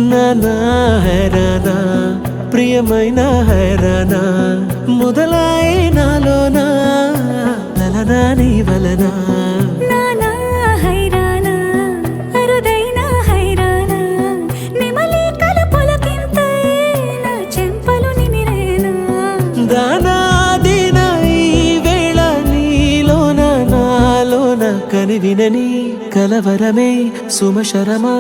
నానా హైరానా ప్రియమైన హైరానా మొదలాయి నాలోనా లలనా నీ వలనా నానా హైరానా అరుదైన హైరానా నిమలి కలుపులకింతై నా చెంపలు నిమిరేనా దానా దినా ఈ వేళ నీలోన నాలోన కనివినని కలవరమే సుమశరమా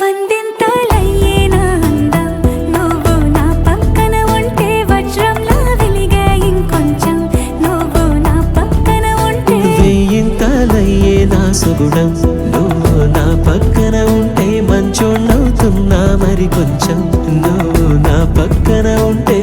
వందింతలయ్యే నా అందం నువ్వు నా పక్కన ఉంటే వజ్రంలా వెలిగే ఇంకొంచెం నువ్వు నా పక్కన ఉంటే వెయ్యింతలయ్యే నా సుగుణం నువ్వు నా పక్కన ఉంటే మంచోణ్ణవుతున్నా మరి కొంచెం నువ్వు నా పక్కన ఉంటే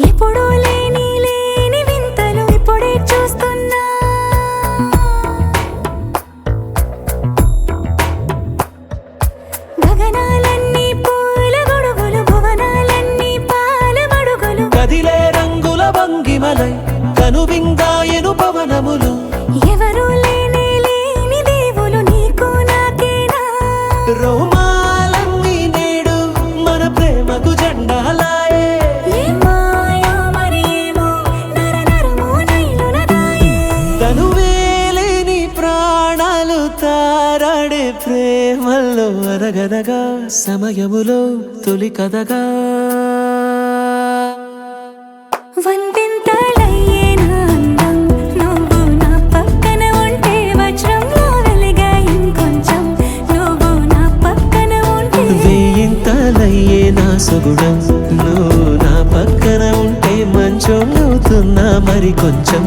ఎప్పుడూ లేని వింతలు ఇప్పుడే చూస్తున్నా గగనాలన్నీ పూల గొడుగులు భువనాలన్నీ పాల మడుగులు కదిలే రంగుల భంగిమలై కనువిందాయను పవనములు ఎవరూ లేని దేవులు నీకు నాకేనా రోమాలన్నీ నేడు మన ప్రేమకు జెండాలాయే మాయా మరేమో నరనరమో నైలునదాయే తనువేలేని ప్రాణాలు తారాడే ప్రేమల్లో అనగనగా సమయములో తొలి కథగా వందింతలయ్యే నా అందం నువ్వు నా పక్కన ఉంటే వజ్రంలా వెలిగే ఇంకొంచెం నువ్వు నా పక్కన ఉంటే వెయ్యింతలయ్యే నా సుగుణం నువ్వు నా పక్కన ఉంటే మంచోణ్ణవుతున్నా మరి కొంచెం